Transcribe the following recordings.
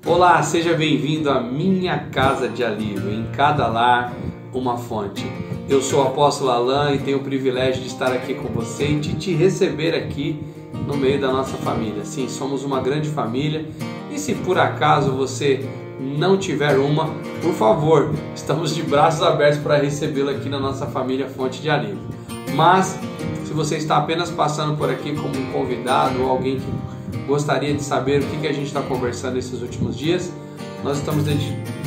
Olá, seja bem-vindo à minha casa de alívio, em cada lar uma fonte. Eu sou o apóstolo Alain e tenho o privilégio de estar aqui com você e de te receber aqui no meio da nossa família. Sim, somos uma grande família e se por acaso você não tiver uma, por favor, estamos de braços abertos para recebê-lo aqui na nossa família Fonte de Alívio. Mas, se você está apenas passando por aqui como um convidado ou alguém que gostaria de saber o que a gente está conversando esses últimos dias, nós estamos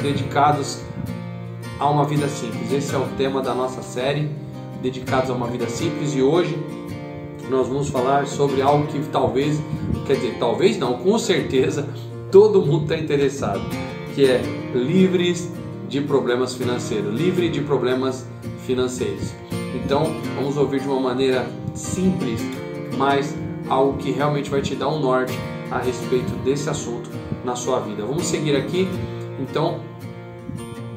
dedicados a uma vida simples. Esse é o tema da nossa série, dedicados a uma vida simples, e hoje nós vamos falar sobre algo que talvez não, com certeza todo mundo está interessado, que é livres de problemas financeiros, livre de problemas financeiros. Então vamos ouvir de uma maneira simples, mas algo que realmente vai te dar um norte a respeito desse assunto na sua vida. Vamos seguir aqui, então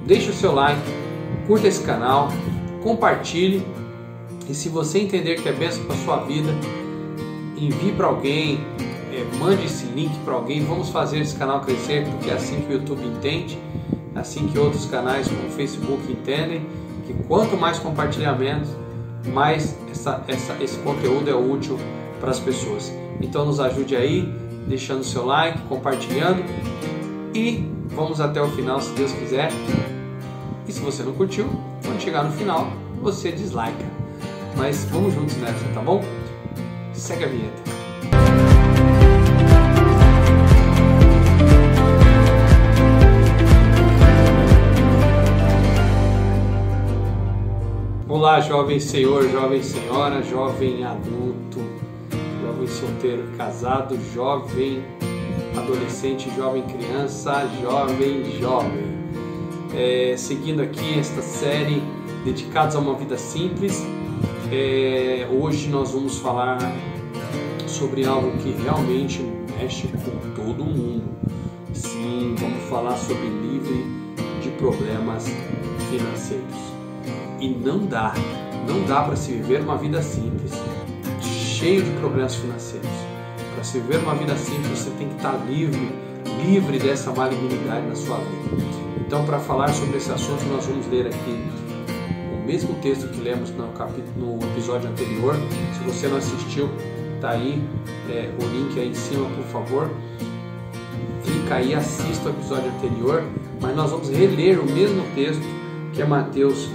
deixe o seu like, curta esse canal, compartilhe, e se você entender que é bênção para a sua vida, envie para alguém, mande esse link para alguém. Vamos fazer esse canal crescer, porque é assim que o YouTube entende, é assim que outros canais como o Facebook entendem, que quanto mais compartilhamentos, mais esse conteúdo é útil para as pessoas. Então nos ajude aí, deixando o seu like, compartilhando, e vamos até o final, se Deus quiser. E se você não curtiu, quando chegar no final, você dislike. Mas vamos juntos nessa, tá bom? Segue a vinheta. Olá, jovem senhor, jovem senhora, jovem adulto, jovem solteiro, casado, jovem adolescente, jovem criança, jovem. Seguindo aqui esta série dedicados a uma vida simples, hoje nós vamos falar sobre algo que realmente mexe com todo mundo. Sim, vamos falar sobre livre de problemas financeiros. E não dá para se viver uma vida simples, cheio de problemas financeiros. Para se viver uma vida simples, você tem que estar livre dessa malignidade na sua vida. Então, para falar sobre esse assunto, nós vamos ler aqui o mesmo texto que lemos no episódio anterior. Se você não assistiu, está aí o link aí em cima, por favor. Clica aí, assista o episódio anterior. Mas nós vamos reler o mesmo texto, que é Mateus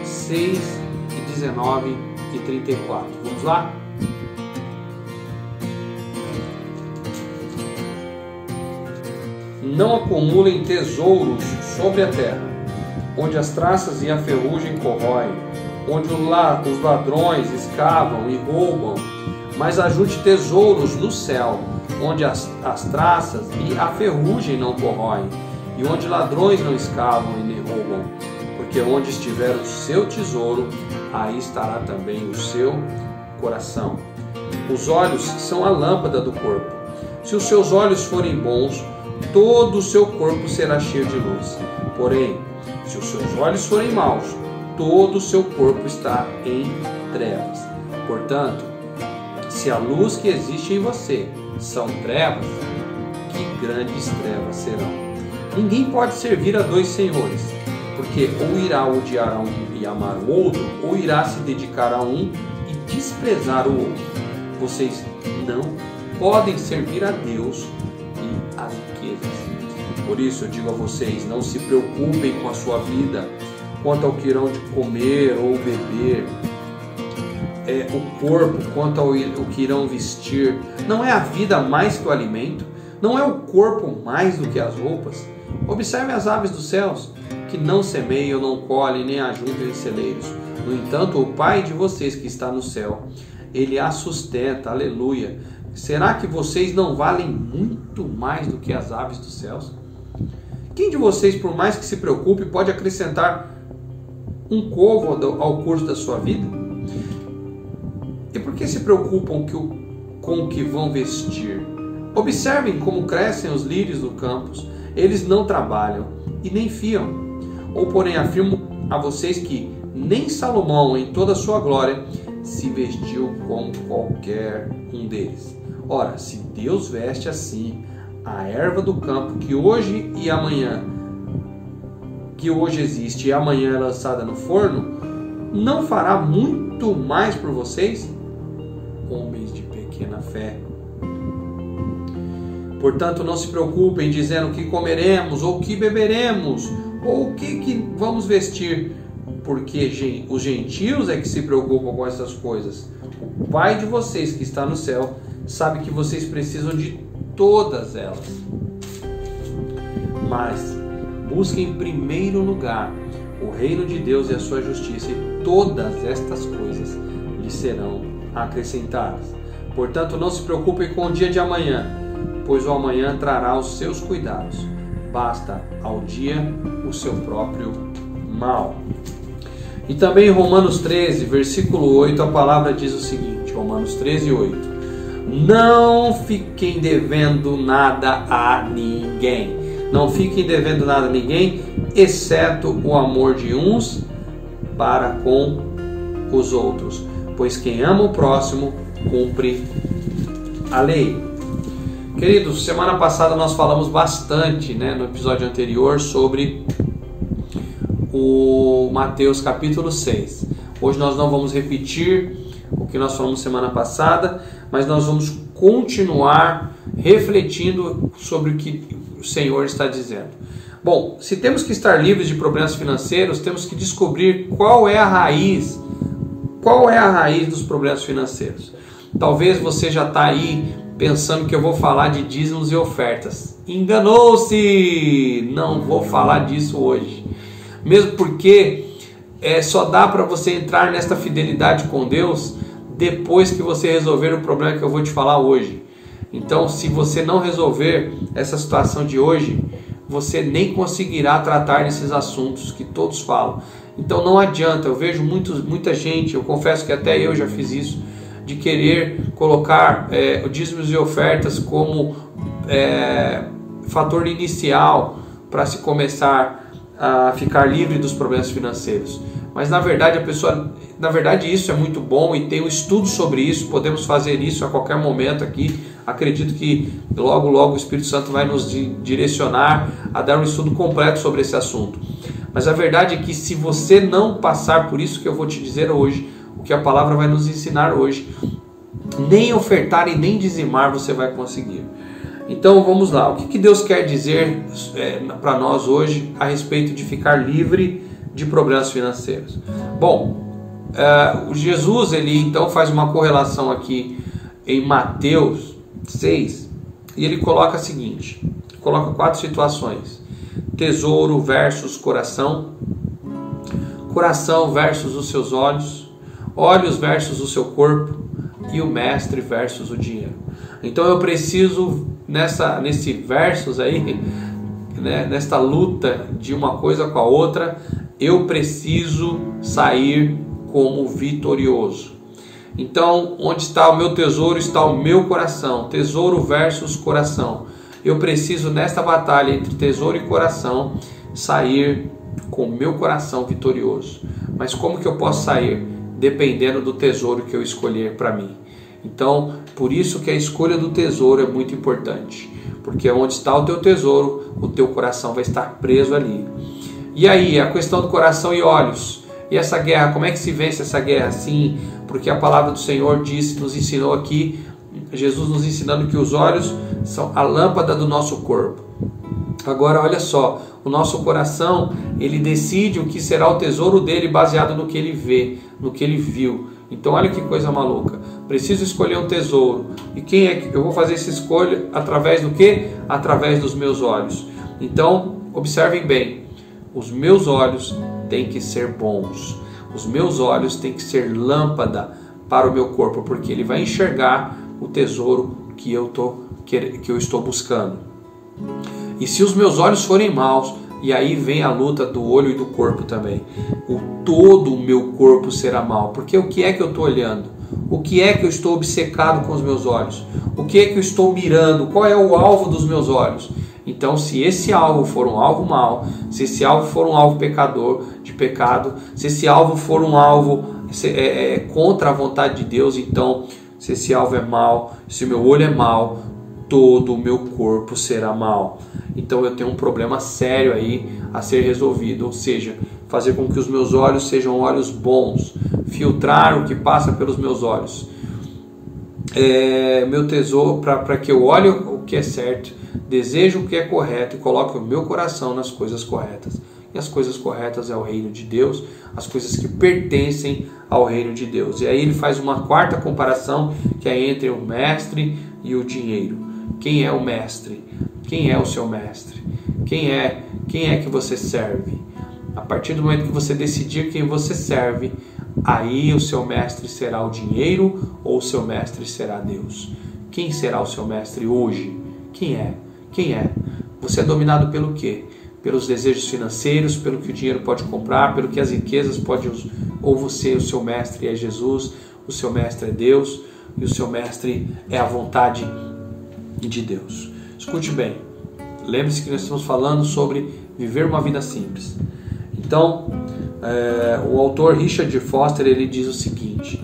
6, 19 e 34. Vamos lá? Não acumulem tesouros sobre a terra, onde as traças e a ferrugem corroem, onde os ladrões escavam e roubam, mas ajunte tesouros no céu, onde as traças e a ferrugem não corroem, e onde ladrões não escavam e nem roubam. Porque onde estiver o seu tesouro, aí estará também o seu coração. Os olhos são a lâmpada do corpo. Se os seus olhos forem bons, todo o seu corpo será cheio de luz. Porém, se os seus olhos forem maus, todo o seu corpo está em trevas. Portanto, se a luz que existe em você são trevas, que grandes trevas serão. Ninguém pode servir a dois senhores, porque ou irá odiar a um e amar o outro, ou irá se dedicar a um e desprezar o outro. Vocês não podem servir a Deus e às riquezas. Por isso eu digo a vocês, não se preocupem com a sua vida, quanto ao que irão de comer ou beber, o corpo, quanto ao que irão vestir. Não é a vida mais que o alimento? Não é o corpo mais do que as roupas? Observe as aves dos céus, que não semeiam, não colhem, nem ajuntam em celeiros. No entanto, o Pai de vocês que está no céu, Ele a sustenta. Aleluia! Será que vocês não valem muito mais do que as aves dos céus? Quem de vocês, por mais que se preocupe, pode acrescentar um côvado ao curso da sua vida? E por que se preocupam com o que vão vestir? Observem como crescem os lírios do campo. Eles não trabalham e nem fiam. Ou porém afirmo a vocês que nem Salomão em toda a sua glória se vestiu como qualquer um deles. Ora, se Deus veste assim a erva do campo que hoje e amanhã, que hoje existe e amanhã é lançada no forno, não fará muito mais por vocês, homens de pequena fé? Portanto, não se preocupem dizendo o que comeremos, ou o que beberemos, ou o que vamos vestir, porque os gentios é que se preocupam com essas coisas. O Pai de vocês que está no céu sabe que vocês precisam de todas elas. Mas busquem em primeiro lugar o reino de Deus e a sua justiça, e todas estas coisas lhes serão acrescentadas. Portanto, não se preocupem com o dia de amanhã, pois o amanhã trará os seus cuidados. Basta ao dia o seu próprio mal. E também em Romanos 13, versículo 8, a palavra diz o seguinte, Romanos 13, 8. Não fiquem devendo nada a ninguém. Não fiquem devendo nada a ninguém, exceto o amor de uns para com os outros. Pois quem ama o próximo, cumpre a lei. Queridos, semana passada nós falamos bastante, no episódio anterior, sobre o Mateus capítulo 6. Hoje nós não vamos repetir o que nós falamos semana passada, mas nós vamos continuar refletindo sobre o que o Senhor está dizendo. Bom, se temos que estar livres de problemas financeiros, temos que descobrir qual é a raiz dos problemas financeiros. Talvez você já está aí pensando que eu vou falar de dízimos e ofertas. Enganou-se! Não vou falar disso hoje. Mesmo porque só dá para você entrar nesta fidelidade com Deus depois que você resolver o problema que eu vou te falar hoje. Então, se você não resolver essa situação de hoje, você nem conseguirá tratar desses assuntos que todos falam. Então não adianta, eu vejo muita gente, eu confesso que até eu já fiz isso, de querer colocar dízimos e ofertas como fator inicial para se começar a ficar livre dos problemas financeiros. Mas na verdade isso é muito bom e tem um estudo sobre isso, podemos fazer isso a qualquer momento aqui. Acredito que logo o Espírito Santo vai nos direcionar a dar um estudo completo sobre esse assunto. Mas a verdade é que se você não passar por isso que eu vou te dizer hoje, o que a palavra vai nos ensinar hoje, nem ofertar e nem dizimar você vai conseguir. Então vamos lá, o que Deus quer dizer para nós hoje a respeito de ficar livre de problemas financeiros? Bom, Jesus ele então faz uma correlação aqui em Mateus 6 e ele coloca a seguinte, coloca 4 situações: tesouro versus coração, coração versus os seus olhos, olhos versus o seu corpo e o mestre versus o dinheiro. Então eu preciso nesse versos aí, nesta luta de uma coisa com a outra, eu preciso sair como vitorioso. Então, onde está o meu tesouro, está o meu coração. Tesouro versus coração. Eu preciso, nesta batalha entre tesouro e coração, sair com o meu coração vitorioso. Mas como que eu posso sair? Dependendo do tesouro que eu escolher para mim. Então, por isso que a escolha do tesouro é muito importante. Porque onde está o teu tesouro, o teu coração vai estar preso ali. E aí, a questão do coração e olhos. E essa guerra, como é que se vence essa guerra? Sim, porque a palavra do Senhor nos ensinou aqui, Jesus nos ensinando que os olhos são a lâmpada do nosso corpo. Agora olha só, o nosso coração, ele decide o que será o tesouro dele baseado no que ele vê, no que ele viu. Então olha que coisa maluca, preciso escolher um tesouro. E quem é que eu vou fazer essa escolha? Através do quê? Através dos meus olhos. Então, observem bem, os meus olhos têm que ser bons. Os meus olhos têm que ser lâmpada para o meu corpo, porque ele vai enxergar o tesouro que eu estou buscando. E se os meus olhos forem maus, e aí vem a luta do olho e do corpo também, todo o meu corpo será mau, porque o que é que eu estou olhando? O que é que eu estou obcecado com os meus olhos? O que é que eu estou mirando? Qual é o alvo dos meus olhos? Então, se esse alvo for um alvo mau, se esse alvo for um alvo de pecado, se esse alvo for um alvo contra a vontade de Deus, então, se esse alvo é mau, se o meu olho é mau, todo o meu corpo será mau. Então eu tenho um problema sério aí a ser resolvido, ou seja, fazer com que os meus olhos sejam olhos bons, filtrar o que passa pelos meus olhos. Meu tesouro, para que eu olhe o que é certo, desejo o que é correto e coloque o meu coração nas coisas corretas. E as coisas corretas é o reino de Deus, as coisas que pertencem ao reino de Deus. E aí ele faz uma quarta comparação, que é entre o mestre e o dinheiro. Quem é o mestre? Quem é o seu mestre? Quem é que você serve? A partir do momento que você decidir quem você serve, aí o seu mestre será o dinheiro ou o seu mestre será Deus? Quem será o seu mestre hoje? Quem é? Quem é? Você é dominado pelo quê? Pelos desejos financeiros, pelo que o dinheiro pode comprar, pelo que as riquezas podem... Ou você, o seu mestre é Jesus, o seu mestre é Deus e o seu mestre é a vontade de Deus. Escute bem, lembre-se que nós estamos falando sobre viver uma vida simples. Então, o autor Richard Foster, ele diz o seguinte,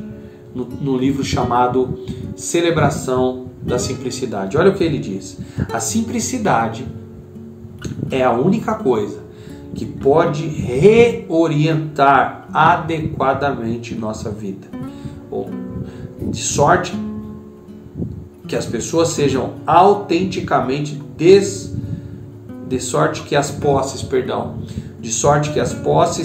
no livro chamado Celebração da Simplicidade. Olha o que ele diz. A simplicidade é a única coisa que pode reorientar adequadamente nossa vida. De sorte que as pessoas sejam autenticamente de sorte que as posses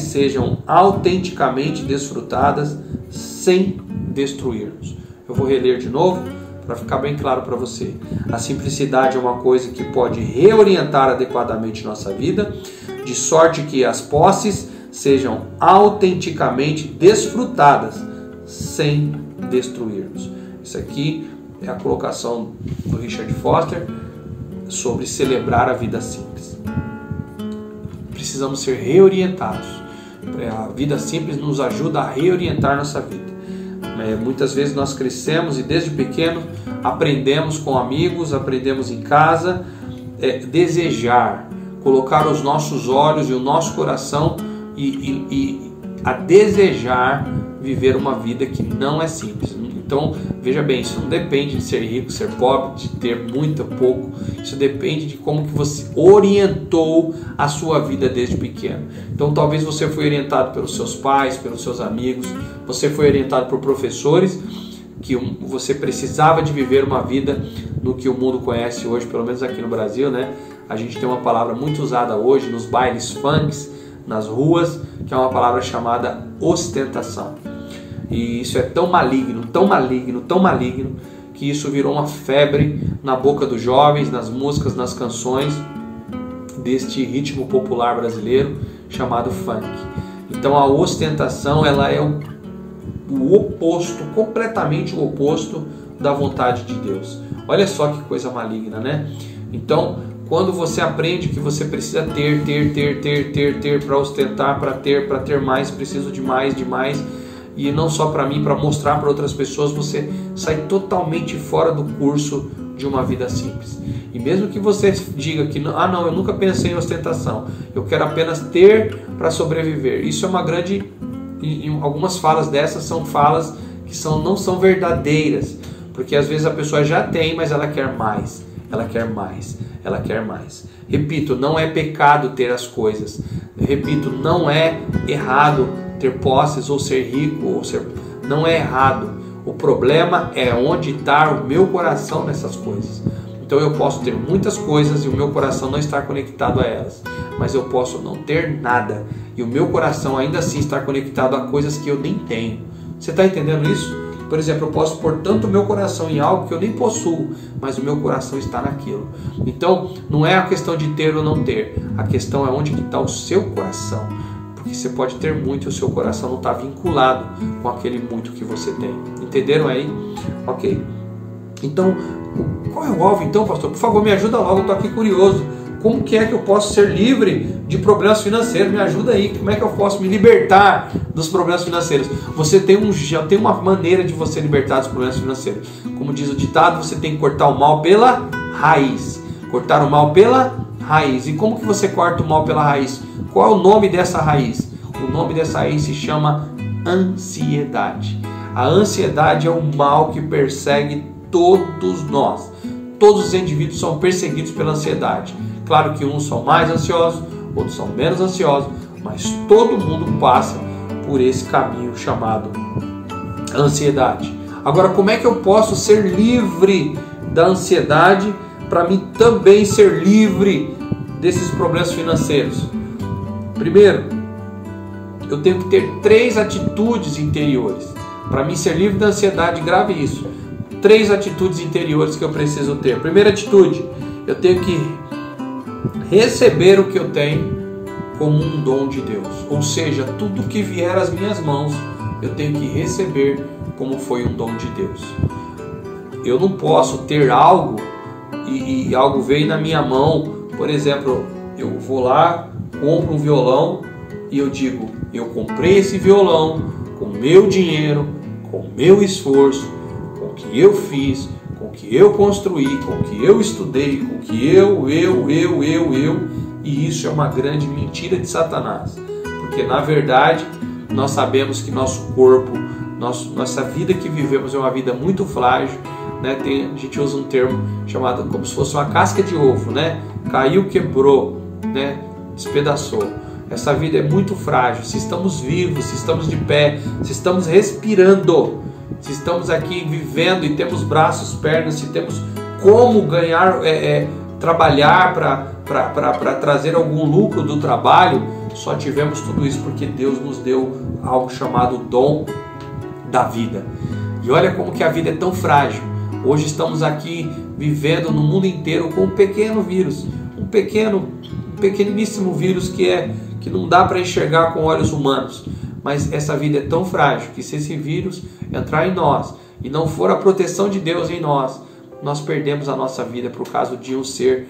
sejam autenticamente desfrutadas sem destruir-nos. Eu vou reler de novo para ficar bem claro para você. A simplicidade é uma coisa que pode reorientar adequadamente nossa vida, de sorte que as posses sejam autenticamente desfrutadas sem destruir-nos. Isso aqui é a colocação do Richard Foster sobre celebrar a vida simples. Precisamos ser reorientados. A vida simples nos ajuda a reorientar nossa vida. Muitas vezes nós crescemos e desde pequeno aprendemos com amigos, aprendemos em casa, desejar, colocar os nossos olhos e o nosso coração e a desejar viver uma vida que não é simples. Então, veja bem, isso não depende de ser rico, ser pobre, de ter muito ou pouco. Isso depende de como que você orientou a sua vida desde pequeno. Então, talvez você foi orientado pelos seus pais, pelos seus amigos, você foi orientado por professores, que você precisava de viver uma vida no que o mundo conhece hoje, pelo menos aqui no Brasil, né? A gente tem uma palavra muito usada hoje nos bailes funks, nas ruas, que é uma palavra chamada ostentação. E isso é tão maligno, que isso virou uma febre na boca dos jovens, nas músicas, nas canções deste ritmo popular brasileiro chamado funk. Então a ostentação, ela é o oposto, completamente o oposto da vontade de Deus. Olha só que coisa maligna, né? Então, quando você aprende que você precisa ter para ostentar, para ter mais, preciso de mais, e não só para mim, para mostrar para outras pessoas, você sai totalmente fora do curso de uma vida simples. E mesmo que você diga que não, eu nunca pensei em ostentação, eu quero apenas ter para sobreviver. Isso é uma grande... E algumas falas dessas são falas que não são verdadeiras, porque às vezes a pessoa já tem, mas ela quer mais, ela quer mais, ela quer mais. Repito, não é pecado ter as coisas. Repito, não é errado ter posses ou ser rico, não é errado. O problema é onde está o meu coração nessas coisas. Então eu posso ter muitas coisas e o meu coração não estar conectado a elas, mas eu posso não ter nada e o meu coração ainda assim estar conectado a coisas que eu nem tenho. Você está entendendo isso? Por exemplo, eu posso pôr tanto o meu coração em algo que eu nem possuo, mas o meu coração está naquilo. Então, não é a questão de ter ou não ter, a questão é onde está o seu coração. Porque você pode ter muito e o seu coração não está vinculado com aquele muito que você tem. Entenderam aí? Ok. Então, qual é o alvo então, pastor? Por favor, me ajuda logo, eu estou aqui curioso. Como que é que eu posso ser livre de problemas financeiros? Me ajuda aí, como é que eu posso me libertar dos problemas financeiros? Você já tem uma maneira de você libertar dos problemas financeiros. Como diz o ditado, você tem que cortar o mal pela raiz. Cortar o mal pela raiz. E como que você corta o mal pela raiz? Qual é o nome dessa raiz? O nome dessa raiz se chama ansiedade. A ansiedade é o mal que persegue todos nós. todos os indivíduos são perseguidos pela ansiedade. Claro que uns são mais ansiosos, outros são menos ansiosos, mas todo mundo passa por esse caminho chamado ansiedade. Agora, como é que eu posso ser livre da ansiedade para mim também ser livre desses problemas financeiros? Primeiro, eu tenho que ter 3 atitudes interiores. Para mim ser livre da ansiedade, grave isso. 3 atitudes interiores que eu preciso ter. Primeira atitude, eu tenho que receber o que eu tenho como um dom de Deus. Ou seja, tudo que vier às minhas mãos, eu tenho que receber como foi um dom de Deus. Eu não posso ter algo e algo veio na minha mão. Por exemplo, eu vou lá, compro um violão e eu digo, eu comprei esse violão com meu dinheiro, com meu esforço, com o que eu fiz, com o que eu construí, com o que eu estudei, com o que eu, e isso é uma grande mentira de Satanás, porque na verdade nós sabemos que nosso corpo, nossa vida que vivemos é uma vida muito frágil, né? A gente usa um termo chamado como se fosse uma casca de ovo, né? Caiu, quebrou, né? Despedaçou. Essa vida é muito frágil. Se estamos vivos, se estamos de pé, se estamos respirando, se estamos aqui vivendo e temos braços, pernas, se temos como ganhar, trabalhar para trazer algum lucro do trabalho, só tivemos tudo isso porque Deus nos deu algo chamado dom da vida. E olha como que a vida é tão frágil. Hoje estamos aqui vivendo no mundo inteiro com um pequeno vírus, um pequeníssimo vírus que não dá para enxergar com olhos humanos. Mas essa vida é tão frágil que se esse vírus entrar em nós e não for a proteção de Deus em nós, nós perdemos a nossa vida por causa de um ser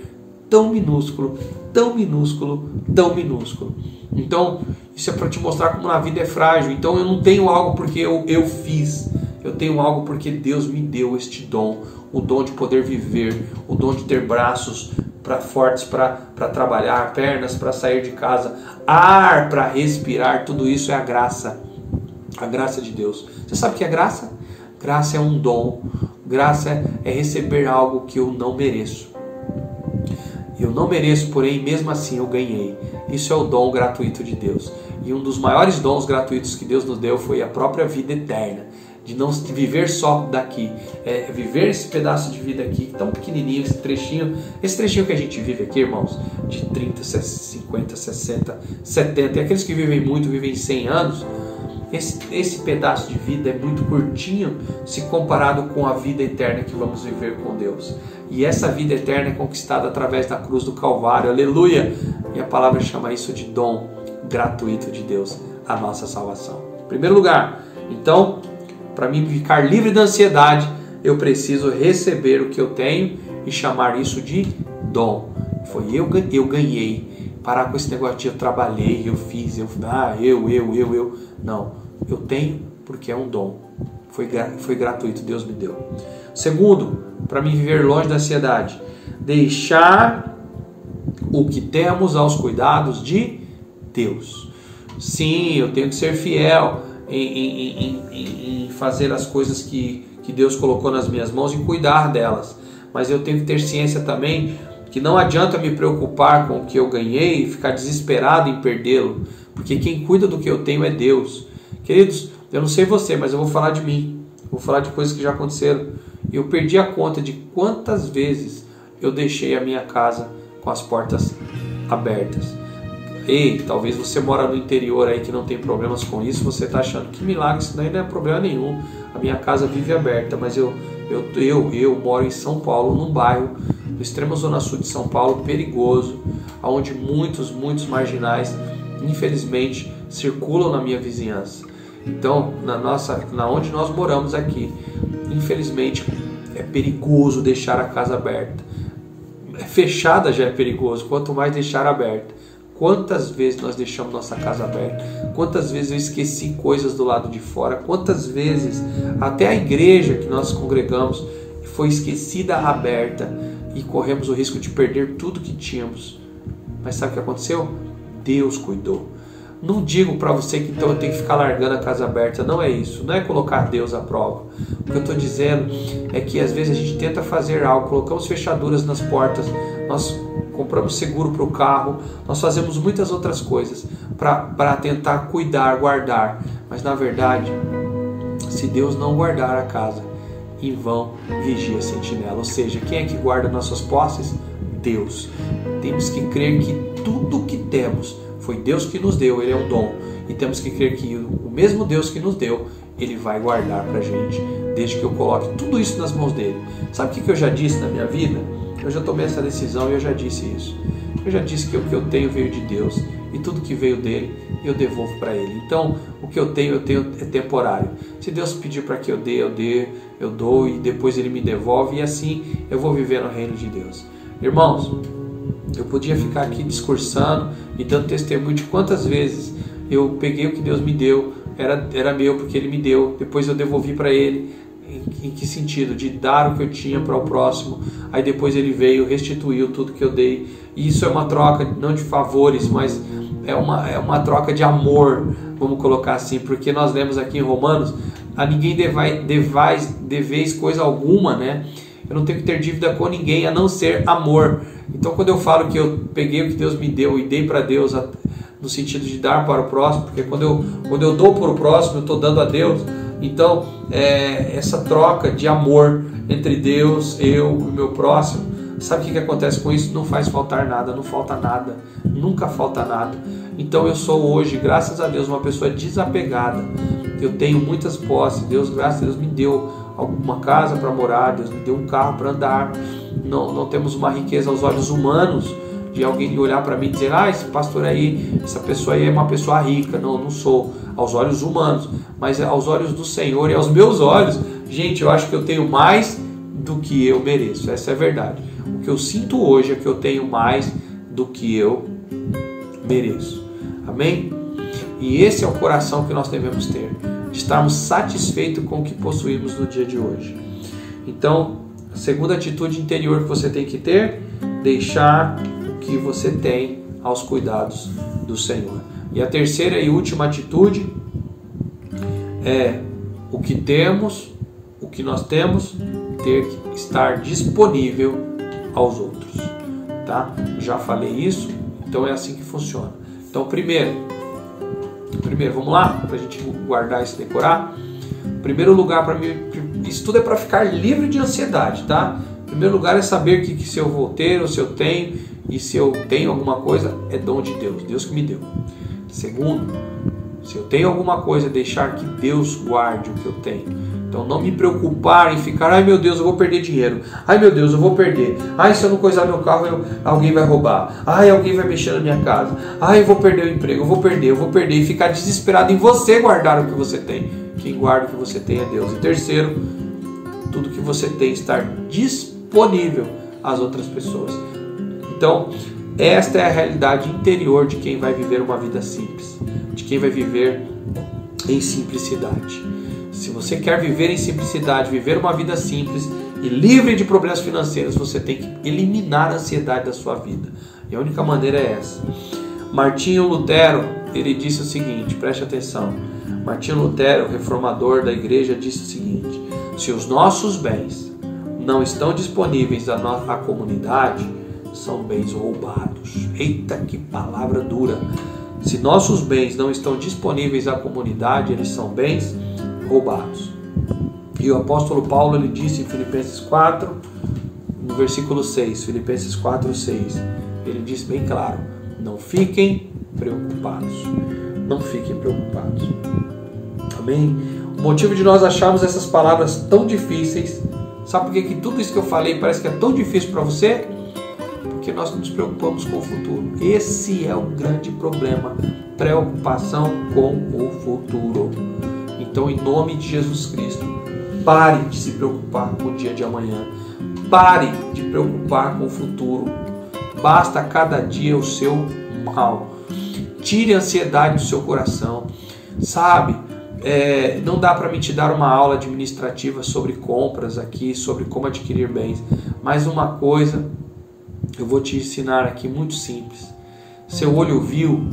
tão minúsculo, tão minúsculo, tão minúsculo. Então, isso é para te mostrar como a vida é frágil. Então, eu não tenho algo porque eu fiz. Eu tenho algo porque Deus me deu este dom. O dom de poder viver, o dom de ter braços fortes para trabalhar, pernas para sair de casa, ar para respirar. Tudo isso é a graça de Deus. Você sabe o que é graça? Graça é um dom. Graça é receber algo que eu não mereço. Eu não mereço, porém, mesmo assim eu ganhei. Isso é o dom gratuito de Deus. E um dos maiores dons gratuitos que Deus nos deu foi a própria vida eterna. De não viver só daqui. Viver esse pedaço de vida aqui, tão pequenininho, esse trechinho que a gente vive aqui, irmãos, de 30, 50, 60, 70. E aqueles que vivem muito, vivem 100 anos. Esse pedaço de vida é muito curtinho se comparado com a vida eterna que vamos viver com Deus. E essa vida eterna é conquistada através da cruz do Calvário. Aleluia! E a palavra chama isso de dom gratuito de Deus, a nossa salvação. Em primeiro lugar, então, para mim ficar livre da ansiedade, eu preciso receber o que eu tenho e chamar isso de dom. Foi eu ganhei. Parar com esse negócio de eu trabalhei, eu fiz, eu. Não, eu tenho porque é um dom. Foi gratuito, Deus me deu. Segundo, para mim viver longe da ansiedade, deixar o que temos aos cuidados de Deus. Sim, eu tenho que ser fiel em fazer as coisas que Deus colocou nas minhas mãos e cuidar delas. Mas eu tenho que ter ciência também que não adianta me preocupar com o que eu ganhei e ficar desesperado em perdê-lo, porque quem cuida do que eu tenho é Deus. Queridos, eu não sei você, mas eu vou falar de mim, vou falar de coisas que já aconteceram. Eu perdi a conta de quantas vezes eu deixei a minha casa com as portas abertas. Ei, talvez você mora no interior aí que não tem problemas com isso, você está achando que milagre, isso daí não é problema nenhum. A minha casa vive aberta, mas eu moro em São Paulo, num bairro no extremo zona sul de São Paulo, perigoso, onde muitos marginais, infelizmente, circulam na minha vizinhança. Então, onde nós moramos aqui, infelizmente, é perigoso deixar a casa aberta. Fechada já é perigoso, quanto mais deixar aberta. Quantas vezes nós deixamos nossa casa aberta? Quantas vezes eu esqueci coisas do lado de fora? Quantas vezes até a igreja que nós congregamos foi esquecida aberta e corremos o risco de perder tudo que tínhamos? Mas sabe o que aconteceu? Deus cuidou. Não digo para você que então eu tenho que ficar largando a casa aberta, não é isso, não é colocar Deus à prova. O que eu estou dizendo é que às vezes a gente tenta fazer algo, colocamos fechaduras nas portas, nós compramos seguro para o carro, nós fazemos muitas outras coisas para tentar cuidar, guardar, mas na verdade, se Deus não guardar a casa, em vão vigia a sentinela. Ou seja, quem é que guarda nossas posses? Deus. Temos que crer que tudo que temos foi Deus que nos deu, Ele é um dom. E temos que crer que o mesmo Deus que nos deu, Ele vai guardar para a gente, desde que eu coloque tudo isso nas mãos dEle. Sabe o que eu já disse na minha vida? Eu já tomei essa decisão e eu já disse isso. Eu já disse que o que eu tenho veio de Deus e tudo que veio dEle, eu devolvo para Ele. Então, o que eu tenho é temporário. Se Deus pedir para que eu dê, eu dou e depois Ele me devolve e assim eu vou viver no reino de Deus. Irmãos, eu podia ficar aqui discursando e dando testemunho de quantas vezes eu peguei o que Deus me deu, era meu porque Ele me deu, depois eu devolvi para Ele. Em que sentido? De dar o que eu tinha para o próximo, aí depois Ele veio, restituiu tudo que eu dei. E isso é uma troca não de favores, mas é uma troca de amor, vamos colocar assim, porque nós lemos aqui em Romanos, a ninguém deveis coisa alguma, né? Eu não tenho que ter dívida com ninguém a não ser amor. Então quando eu falo que eu peguei o que Deus me deu e dei para Deus, no sentido de dar para o próximo, porque quando eu dou para o próximo, eu estou dando a Deus. Então essa troca de amor entre Deus, eu e o meu próximo, sabe o que acontece com isso? Não faz faltar nada, não falta nada, nunca falta nada. Então eu sou hoje, graças a Deus, uma pessoa desapegada. Eu tenho muitas posses, Deus, graças a Deus, me deu uma casa para morar, Deus me deu um carro para andar. Não temos uma riqueza aos olhos humanos, de alguém olhar para mim e dizer, esse pastor aí, essa pessoa aí é uma pessoa rica. Não sou, aos olhos humanos, mas aos olhos do Senhor e aos meus olhos, gente, eu acho que eu tenho mais do que eu mereço, essa é a verdade. O que eu sinto hoje é que eu tenho mais do que eu mereço, amém? E esse é o coração que nós devemos ter, de estarmos satisfeitos com o que possuímos no dia de hoje. Então, a segunda atitude interior que você tem que ter, deixar o que você tem aos cuidados do Senhor. E a terceira e última atitude é o que temos, o que nós temos, ter que estar disponível aos outros, tá? Já falei isso, então é assim que funciona. Então, primeiro, vamos lá, para a gente guardar isso e decorar. Primeiro lugar, para mim, isso tudo é para ficar livre de ansiedade, tá? Primeiro lugar é saber que se eu vou ter ou se eu tenho, e se eu tenho alguma coisa, é dom de Deus, Deus que me deu. Segundo, se eu tenho alguma coisa, deixar que Deus guarde o que eu tenho. Então não me preocupar em ficar, ai meu Deus, eu vou perder dinheiro, ai meu Deus, eu vou perder, ai se eu não coisar meu carro, alguém vai roubar, ai alguém vai mexer na minha casa, ai eu vou perder o emprego, eu vou perder, e ficar desesperado em você guardar o que você tem. Quem guarda o que você tem é Deus. E terceiro, tudo que você tem estar disponível às outras pessoas. Então, esta é a realidade interior de quem vai viver uma vida simples, de quem vai viver em simplicidade. Se você quer viver em simplicidade, viver uma vida simples e livre de problemas financeiros, você tem que eliminar a ansiedade da sua vida. E a única maneira é essa. Martinho Lutero, ele disse o seguinte, preste atenção. Martinho Lutero, reformador da igreja, disse o seguinte: se os nossos bens não estão disponíveis à comunidade, são bens roubados. Eita, que palavra dura! Se nossos bens não estão disponíveis à comunidade, eles são bens roubados. E o apóstolo Paulo, ele disse em Filipenses 4, no versículo 6, Filipenses 4, 6, ele disse bem claro: não fiquem preocupados. Não fiquem preocupados. Amém? O motivo de nós acharmos essas palavras tão difíceis, sabe por que tudo isso que eu falei parece que é tão difícil para você? Porque nós nos preocupamos com o futuro. Esse é o grande problema. Preocupação com o futuro. Então, em nome de Jesus Cristo, pare de se preocupar com o dia de amanhã. Pare de preocupar com o futuro. Basta cada dia o seu mal. Tire a ansiedade do seu coração. Sabe, não dá para mim te dar uma aula administrativa sobre compras aqui, sobre como adquirir bens. Mas uma coisa eu vou te ensinar aqui muito simples. Seu olho viu,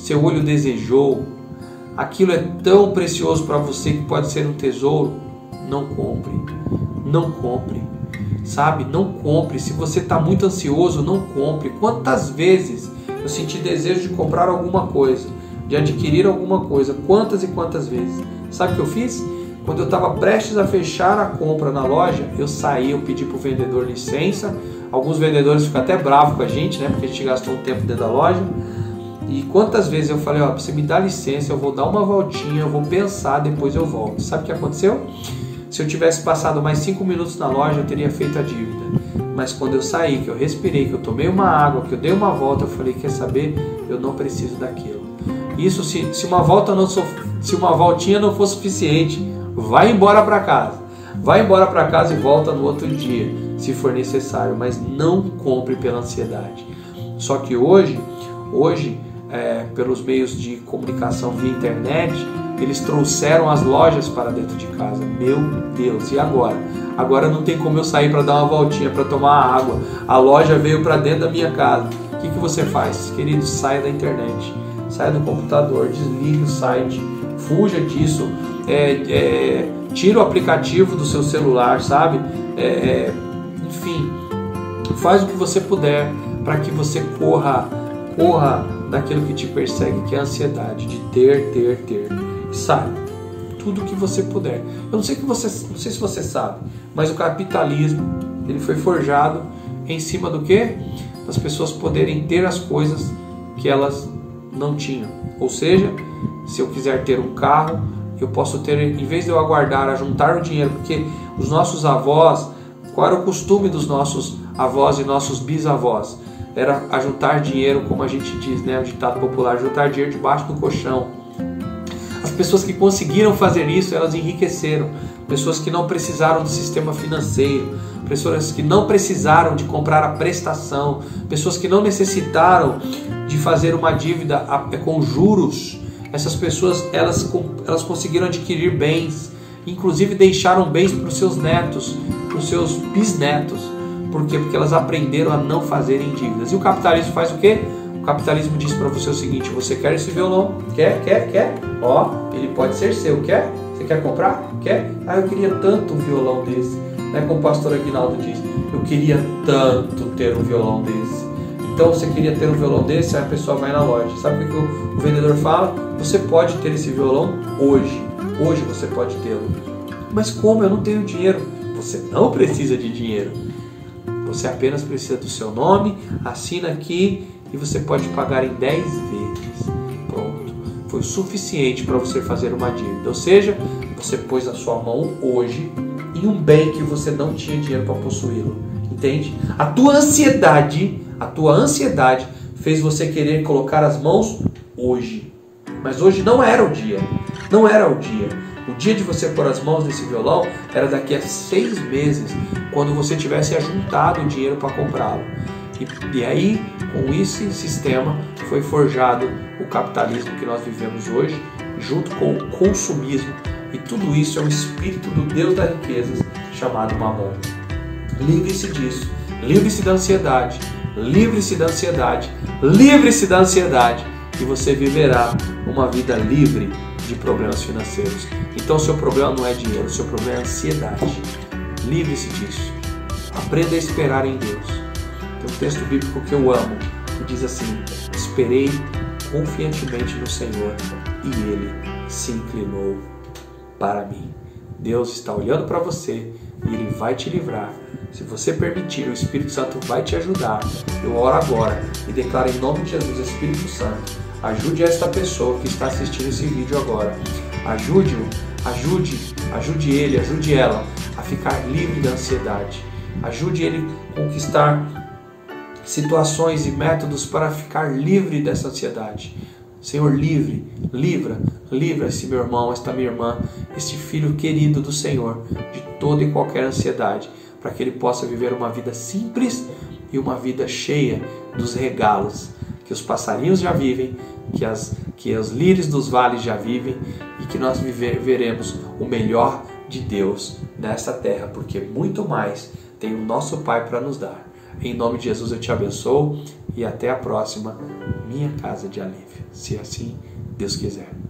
seu olho desejou, aquilo é tão precioso para você que pode ser um tesouro, não compre, não compre, sabe? Não compre. Se você está muito ansioso, não compre. Quantas vezes eu senti desejo de comprar alguma coisa, de adquirir alguma coisa, quantas e quantas vezes? Sabe o que eu fiz? Quando eu estava prestes a fechar a compra na loja, eu saí, eu pedi para o vendedor licença. Alguns vendedores ficam até bravos com a gente, né? Porque a gente gastou um tempo dentro da loja. E quantas vezes eu falei, ó, você me dá licença, eu vou dar uma voltinha, eu vou pensar, depois eu volto. Sabe o que aconteceu? Se eu tivesse passado mais 5 minutos na loja, eu teria feito a dívida. Mas quando eu saí, que eu respirei, que eu tomei uma água, que eu dei uma volta, eu falei, quer saber? Eu não preciso daquilo. Isso se uma voltinha não for suficiente, vai embora para casa. Vai embora para casa e volta no outro dia, se for necessário. Mas não compre pela ansiedade. Só que hoje pelos meios de comunicação via internet, eles trouxeram as lojas para dentro de casa. Meu Deus, e agora? Agora não tem como eu sair para dar uma voltinha, para tomar água. A loja veio para dentro da minha casa. O que você faz? Querido, saia da internet, saia do computador, desligue o site, fuja disso, tira o aplicativo do seu celular, sabe? Enfim, faz o que você puder para que você corra daquilo que te persegue, que é a ansiedade de ter. Sabe? Tudo que você puder. Eu não sei se você sabe, mas o capitalismo, ele foi forjado em cima do quê? Das pessoas poderem ter as coisas que elas não tinham. Ou seja, se eu quiser ter um carro, eu posso ter, em vez de eu aguardar, juntar o dinheiro, porque os nossos avós, qual era o costume dos nossos avós e nossos bisavós? Era juntar dinheiro, como a gente diz, né, o ditado popular, juntar dinheiro debaixo do colchão. As pessoas que conseguiram fazer isso, elas enriqueceram. Pessoas que não precisaram do sistema financeiro, pessoas que não precisaram de comprar a prestação, pessoas que não necessitaram de fazer uma dívida com juros. Essas pessoas, elas conseguiram adquirir bens, inclusive deixaram bens para os seus netos, para os seus bisnetos. Por quê? Porque elas aprenderam a não fazerem dívidas. E o capitalismo faz o quê? O capitalismo diz para você o seguinte: você quer esse violão? Quer? Ó, ele pode ser seu. Quer? Você quer comprar? Quer? Ah, eu queria tanto um violão desse. Né? Como o pastor Aguinaldo diz, eu queria tanto ter um violão desse. Então, você queria ter um violão desse, aí a pessoa vai na loja. Sabe o que o vendedor fala? Você pode ter esse violão hoje. Hoje você pode tê-lo. Mas como? Eu não tenho dinheiro. Você não precisa de dinheiro. Você apenas precisa do seu nome, assina aqui e você pode pagar em 10 vezes. Pronto. Foi o suficiente para você fazer uma dívida. Ou seja, você pôs a sua mão hoje em um bem que você não tinha dinheiro para possuí-lo. Entende? A tua ansiedade fez você querer colocar as mãos hoje. Mas hoje não era o dia. Não era o dia. O dia de você pôr as mãos nesse violão era daqui a 6 meses, quando você tivesse ajuntado o dinheiro para comprá-lo. E aí, com esse sistema, foi forjado o capitalismo que nós vivemos hoje, junto com o consumismo. E tudo isso é um espírito do Deus das riquezas, chamado Mamon. Livre-se disso. Livre-se da ansiedade. Livre-se da ansiedade. Livre-se da ansiedade. E você viverá uma vida livre de problemas financeiros. Então, o seu problema não é dinheiro, o seu problema é ansiedade. Livre-se disso. Aprenda a esperar em Deus. Tem um texto bíblico que eu amo, que diz assim: esperei confiantemente no Senhor e Ele se inclinou para mim. Deus está olhando para você e Ele vai te livrar. Se você permitir, o Espírito Santo vai te ajudar. Eu oro agora e declaro em nome de Jesus: Espírito Santo, ajude esta pessoa que está assistindo esse vídeo agora. Ajude-o, ajude ele, ajude ela a ficar livre da ansiedade. Ajude ele a conquistar situações e métodos para ficar livre dessa ansiedade. Senhor, livra esse meu irmão, esta minha irmã, este filho querido do Senhor de toda e qualquer ansiedade, para que ele possa viver uma vida simples e uma vida cheia dos regalos que os passarinhos já vivem, que os lírios dos vales já vivem, e que nós veremos o melhor de Deus nesta terra, porque muito mais tem o nosso Pai para nos dar. Em nome de Jesus eu te abençoo e até a próxima Minha Casa de Alívio, se assim Deus quiser.